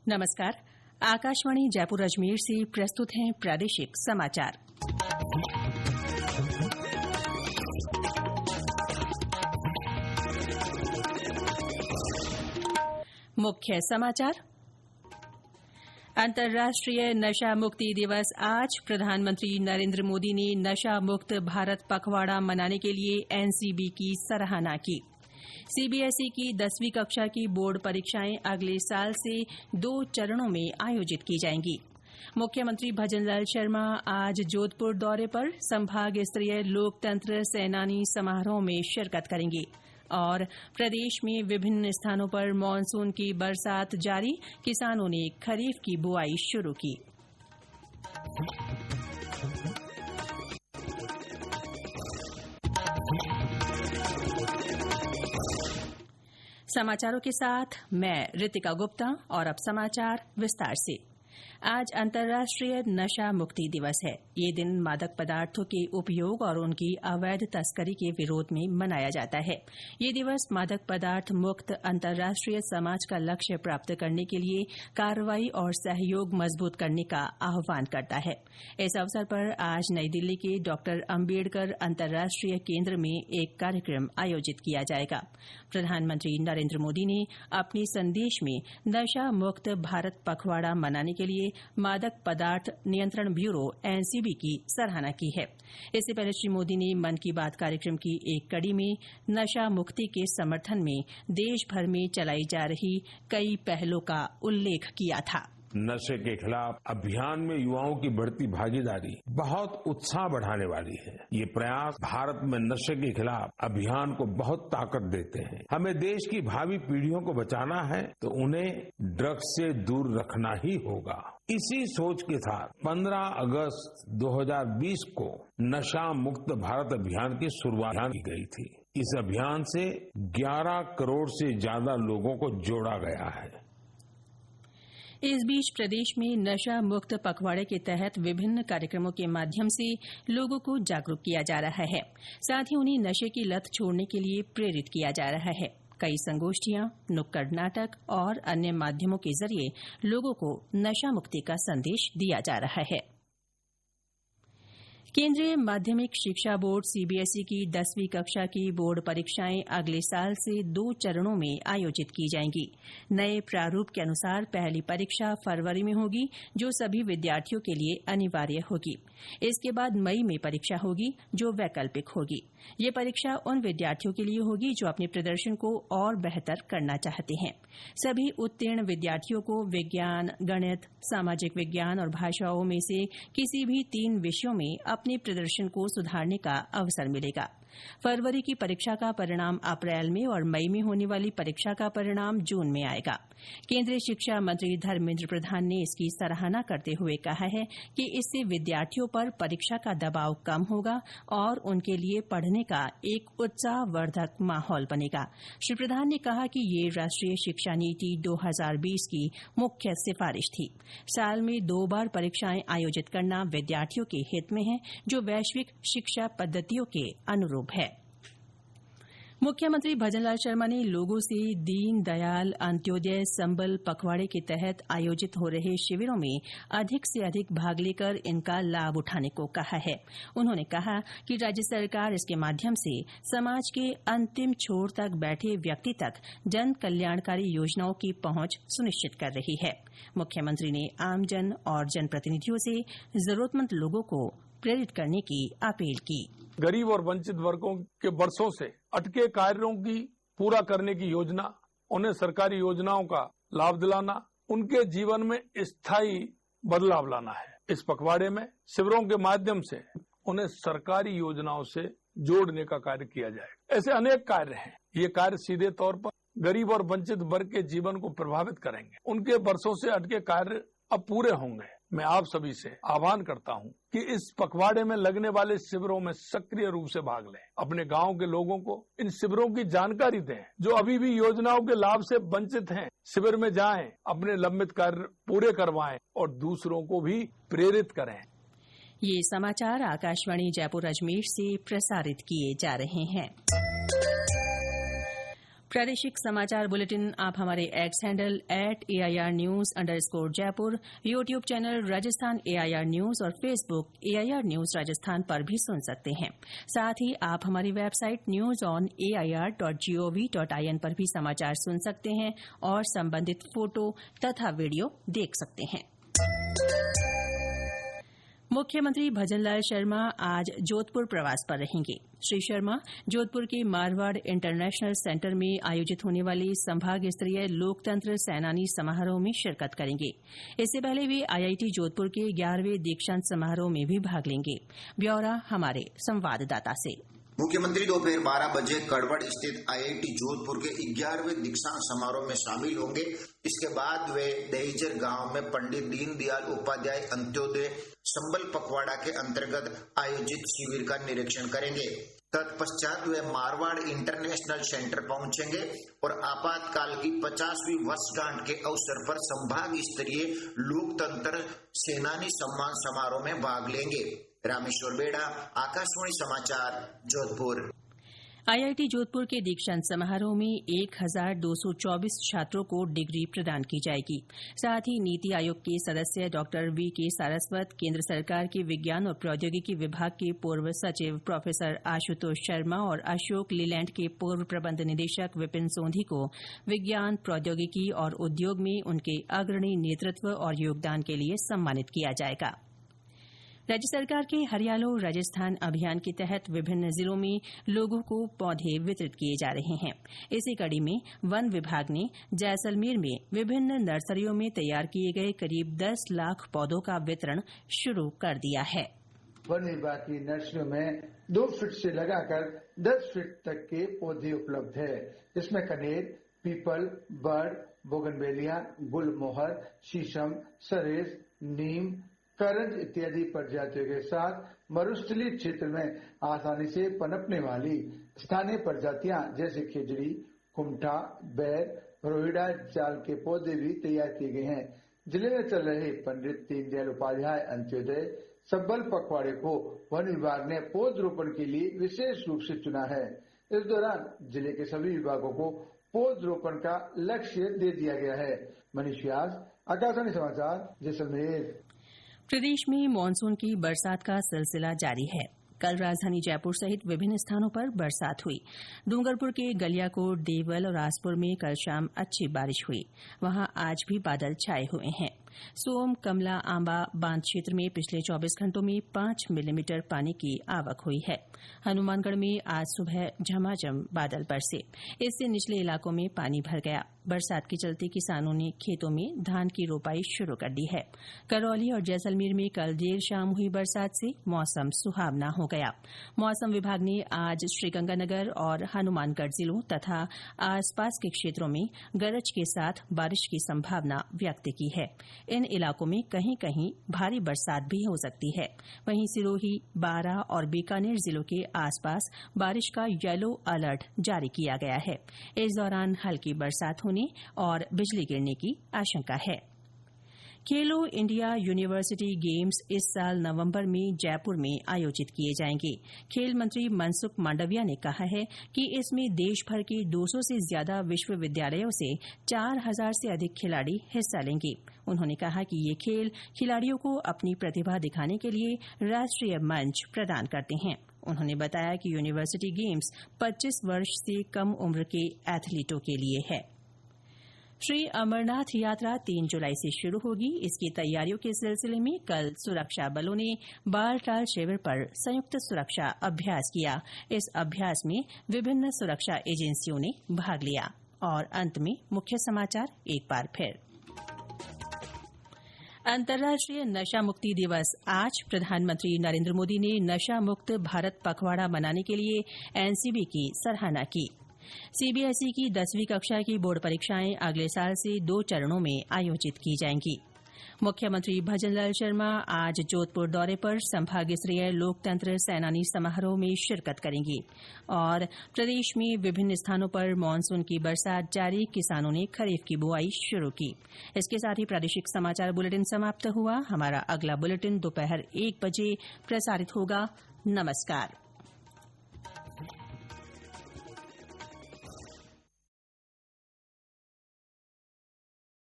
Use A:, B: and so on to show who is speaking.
A: नमस्कार। आकाशवाणी जयपुर अजमेर से प्रस्तुत हैं प्रादेशिक समाचार। मुख्य समाचार। अंतर्राष्ट्रीय नशा मुक्ति दिवस आज। प्रधानमंत्री नरेंद्र मोदी ने नशा मुक्त भारत पखवाड़ा मनाने के लिए एनसीबी की सराहना की। सीबीएसई की 10वीं कक्षा की बोर्ड परीक्षाएं अगले साल से 2 चरणों में आयोजित की जाएंगी। मुख्यमंत्री भजनलाल शर्मा आज जोधपुर दौरे पर संभाग स्तरीय लोकतंत्र सेनानी समारोह में शिरकत करेंगे। और प्रदेश में विभिन्न स्थानों पर मानसून की बरसात जारी, किसानों ने खरीफ की बुआई शुरू की। समाचारों के साथ मैं रितिका गुप्ता। और अब समाचार विस्तार से। आज अंतर्राष्ट्रीय नशा मुक्ति दिवस है। ये दिन मादक पदार्थों के उपयोग और उनकी अवैध तस्करी के विरोध में मनाया जाता है। ये दिवस मादक पदार्थ मुक्त अंतर्राष्ट्रीय समाज का लक्ष्य प्राप्त करने के लिए कार्रवाई और सहयोग मजबूत करने का आह्वान करता है। इस अवसर पर आज नई दिल्ली के डॉक्टर अम्बेडकर अंतर्राष्ट्रीय केंद्र में एक कार्यक्रम आयोजित किया जाएगा। प्रधानमंत्री नरेंद्र मोदी ने अपने संदेश में नशा मुक्त भारत पखवाड़ा मनाने के लिए मादक पदार्थ नियंत्रण ब्यूरो एनसीबी की सराहना की है। इससे पहले श्री मोदी ने मन की बात कार्यक्रम की एक कड़ी में नशा मुक्ति के समर्थन में देश भर में चलाई जा रही कई पहलों का उल्लेख किया था।
B: नशे के खिलाफ अभियान में युवाओं की बढ़ती भागीदारी बहुत उत्साह बढ़ाने वाली है। ये प्रयास भारत में नशे के खिलाफ अभियान को बहुत ताकत देते हैं। हमें देश की भावी पीढ़ियों को बचाना है तो उन्हें ड्रग्स से दूर रखना ही होगा। इसी सोच के साथ 15 अगस्त 2020 को नशा मुक्त भारत अभियान की शुरुआत की गई थी। इस अभियान से 11 करोड़ से ज्यादा लोगों को जोड़ा गया है।
A: इस बीच प्रदेश में नशा मुक्त पखवाड़े के तहत विभिन्न कार्यक्रमों के माध्यम से लोगों को जागरूक किया जा रहा है। साथ ही उन्हें नशे की लत छोड़ने के लिए प्रेरित किया जा रहा है। कई संगोष्ठियां, नुक्कड़ नाटक और अन्य माध्यमों के जरिए लोगों को नशा मुक्ति का संदेश दिया जा रहा है। केंद्रीय माध्यमिक शिक्षा बोर्ड सीबीएसई की 10वीं कक्षा की बोर्ड परीक्षाएं अगले साल से 2 चरणों में आयोजित की जाएंगी। नए प्रारूप के अनुसार पहली परीक्षा फरवरी में होगी, जो सभी विद्यार्थियों के लिए अनिवार्य होगी। इसके बाद मई में परीक्षा होगी, जो वैकल्पिक होगी। ये परीक्षा उन विद्यार्थियों के लिए होगी जो अपने प्रदर्शन को और बेहतर करना चाहते हैं। सभी उत्तीर्ण विद्यार्थियों को विज्ञान, गणित, सामाजिक विज्ञान और भाषाओं में से किसी भी 3 विषयों में अपने प्रदर्शन को सुधारने का अवसर मिलेगा। फरवरी की परीक्षा का परिणाम अप्रैल में और मई में होने वाली परीक्षा का परिणाम जून में आएगा। केंद्रीय शिक्षा मंत्री धर्मेंद्र प्रधान ने इसकी सराहना करते हुए कहा है कि इससे विद्यार्थियों पर परीक्षा का दबाव कम होगा और उनके लिए पढ़ने का एक उत्साहवर्धक माहौल बनेगा। श्री प्रधान ने कहा कि ये राष्ट्रीय शिक्षा नीति 2020 की मुख्य सिफारिश थी। साल में 2 बार परीक्षाएं आयोजित करना विद्यार्थियों के हित में है, जो वैश्विक शिक्षा पद्धतियों के अनुरूप है। मुख्यमंत्री भजनलाल शर्मा ने लोगों से दीन दयाल अंत्योदय संबल पखवाड़े के तहत आयोजित हो रहे शिविरों में अधिक से अधिक भाग लेकर इनका लाभ उठाने को कहा है। उन्होंने कहा कि राज्य सरकार इसके माध्यम से समाज के अंतिम छोर तक बैठे व्यक्ति तक जन कल्याणकारी योजनाओं की पहुंच सुनिश्चित कर रही है। मुख्यमंत्री ने आमजन और जनप्रतिनिधियों से जरूरतमंद लोगों को प्रेरित करने की अपील की।
C: गरीब और वंचित वर्गों के वर्षों से अटके कार्यों की पूरा करने की योजना, उन्हें सरकारी योजनाओं का लाभ दिलाना, उनके जीवन में स्थायी बदलाव लाना है। इस पखवाड़े में शिविरों के माध्यम से उन्हें सरकारी योजनाओं से जोड़ने का कार्य किया जाएगा। ऐसे अनेक कार्य हैं। ये कार्य सीधे तौर पर गरीब और वंचित वर्ग के जीवन को प्रभावित करेंगे। उनके वर्षों से अटके कार्य अब पूरे होंगे। मैं आप सभी से आह्वान करता हूं कि इस पखवाड़े में लगने वाले शिविरों में सक्रिय रूप से भाग लें। अपने गांव के लोगों को इन शिविरों की जानकारी दें। जो अभी भी योजनाओं के लाभ से वंचित हैं, शिविर में जाएं, अपने लंबित कार्य पूरे करवाएं और दूसरों को भी प्रेरित करें।
A: ये समाचार आकाशवाणी जयपुर अजमेर से प्रसारित किए जा रहे हैं। प्रादेशिक समाचार बुलेटिन आप हमारे x handle @AIRnews_Jaipur, YouTube channel Rajasthan AIR news और फेसबुक AIR न्यूज राजस्थान पर भी सुन सकते हैं। साथ ही आप हमारी वेबसाइट newsonair.gov.in पर भी समाचार सुन सकते हैं और संबंधित फोटो तथा वीडियो देख सकते हैं। मुख्यमंत्री भजनलाल शर्मा आज जोधपुर प्रवास पर रहेंगे। श्री शर्मा जोधपुर के मारवाड़ इंटरनेशनल सेंटर में आयोजित होने वाले संभाग स्तरीय लोकतंत्र सेनानी समारोह में शिरकत करेंगे। इससे पहले वे IIT जोधपुर के 11वें दीक्षांत समारोह में भी भाग लेंगे। ब्यौरा हमारे संवाददाता से।
D: मुख्यमंत्री दोपहर 12 बजे कड़वड़ स्थित IIT जोधपुर के 11वें दीक्षांत समारोह में शामिल होंगे। इसके बाद वे दहीचर गांव में पंडित दीनदयाल उपाध्याय अंत्योदय संबल पखवाड़ा के अंतर्गत आयोजित शिविर का निरीक्षण करेंगे। तत्पश्चात वे मारवाड़ इंटरनेशनल सेंटर पहुंचेंगे और आपातकाल की 50वीं वर्षगांठ के अवसर पर संभाग स्तरीय लोकतंत्र सेनानी सम्मान समारोह में भाग लेंगे। रामेश्वर बेड़ा, आकाशवाणी समाचार, जोधपुर।
A: IIT जोधपुर के दीक्षांत समारोह में 1224 छात्रों को डिग्री प्रदान की जाएगी। साथ ही नीति आयोग के सदस्य डॉक्टर VK सारस्वत, केंद्र सरकार के विज्ञान और प्रौद्योगिकी विभाग के पूर्व सचिव प्रोफेसर आशुतोष शर्मा और अशोक लीलैंड के पूर्व प्रबंध निदेशक विपिन सोंधी को विज्ञान, प्रौद्योगिकी और उद्योग में उनके अग्रणी नेतृत्व और योगदान के लिए सम्मानित किया जाएगा। राज्य सरकार के हरियालो राजस्थान अभियान के तहत विभिन्न जिलों में लोगों को पौधे वितरित किए जा रहे हैं। इसी कड़ी में वन विभाग ने जैसलमेर में विभिन्न नर्सरियों में तैयार किए गए करीब 10 लाख पौधों का वितरण शुरू कर दिया है।
E: वन विभाग की नर्सरियों में 2 फीट से लगाकर 10 फीट तक के पौधे उपलब्ध है। इसमें कनेर, पीपल, बर्ड, बोगनवेलिया, गुलमोहर, शीशम, सरेज, नीम, करंज इत्यादि प्रजातियों के साथ मरुस्थलीय क्षेत्र में आसानी से पनपने वाली स्थानीय प्रजातियां जैसे खिजड़ी, कुमठा, बैर, रोहिड़ा जाल के पौधे भी तैयार किए गए हैं। जिले में चल रहे पंडित दीनदयाल उपाध्याय अंत्योदय संबल पखवाड़े को वन विभाग ने पौधरोपण के लिए विशेष रूप से चुना है। इस दौरान जिले के सभी विभागों को पौधरोपण का लक्ष्य दे दिया गया है। मनीष व्यास, आकाशवाणी समाचार, जैसलमेर।
A: प्रदेश में मानसून की बरसात का सिलसिला जारी है। कल राजधानी जयपुर सहित विभिन्न स्थानों पर बरसात हुई। डूंगरपुर के गलियाकोट, देवल और आसपुर में कल शाम अच्छी बारिश हुई। वहां आज भी बादल छाए हुए हैं। सोम, कमला, आंबा बांध क्षेत्र में पिछले 24 घंटों में 5 मिलीमीटर पानी की आवक हुई है। हनुमानगढ़ में आज सुबह झमाझम बादल बरसे। इससे निचले इलाकों में पानी भर गया। बरसात के चलते किसानों ने खेतों में धान की रोपाई शुरू कर दी है। करौली और जैसलमेर में कल देर शाम हुई बरसात से मौसम सुहावना हो गया। मौसम विभाग ने आज श्रीगंगानगर और हनुमानगढ़ जिलों तथा आसपास के क्षेत्रों में गरज के साथ बारिश की संभावना व्यक्त की है। इन इलाकों में कहीं कहीं भारी बरसात भी हो सकती है। वहीं सिरोही, बारां और बीकानेर जिलों के आसपास बारिश का येलो अलर्ट जारी किया गया है। इस दौरान हल्की बरसात होने और बिजली गिरने की आशंका है। खेलो इंडिया यूनिवर्सिटी गेम्स इस साल नवंबर में जयपुर में आयोजित किए जाएंगे। खेल मंत्री मनसुख मांडविया ने कहा है कि इसमें देश भर के 200 से ज्यादा विश्वविद्यालयों से 4000 से अधिक खिलाड़ी हिस्सा लेंगे। उन्होंने कहा कि ये खेल खिलाड़ियों को अपनी प्रतिभा दिखाने के लिए राष्ट्रीय मंच प्रदान करते हैं। उन्होंने बताया कि यूनिवर्सिटी गेम्स 25 वर्ष से कम उम्र के एथलीटों के लिए है। श्री अमरनाथ यात्रा 3 जुलाई से शुरू होगी। इसकी तैयारियों के सिलसिले में कल सुरक्षा बलों ने बालटाल शिविर पर संयुक्त सुरक्षा अभ्यास किया। इस अभ्यास में विभिन्न सुरक्षा एजेंसियों ने भाग लिया। और अंत में मुख्य समाचार एक बार फिर। अंतर्राष्ट्रीय नशा मुक्ति दिवस आज। प्रधानमंत्री नरेंद्र मोदी ने नशा मुक्त भारत पखवाड़ा मनाने के लिए एनसीबी की सराहना की। सीबीएसई की 10वीं कक्षा की बोर्ड परीक्षाएं अगले साल से 2 चरणों में आयोजित की जाएंगी। मुख्यमंत्री भजनलाल शर्मा आज जोधपुर दौरे पर संभाग स्तरीय लोकतंत्र सेनानी समारोह में शिरकत करेंगे। और प्रदेश में विभिन्न स्थानों पर मानसून की बरसात जारी, किसानों ने खरीफ की बुआई शुरू की। इसके साथ ही प्रादेशिक समाचार बुलेटिन समाप्त हुआ। हमारा अगला बुलेटिन दोपहर 1 बजे प्रसारित होगा। नमस्कार।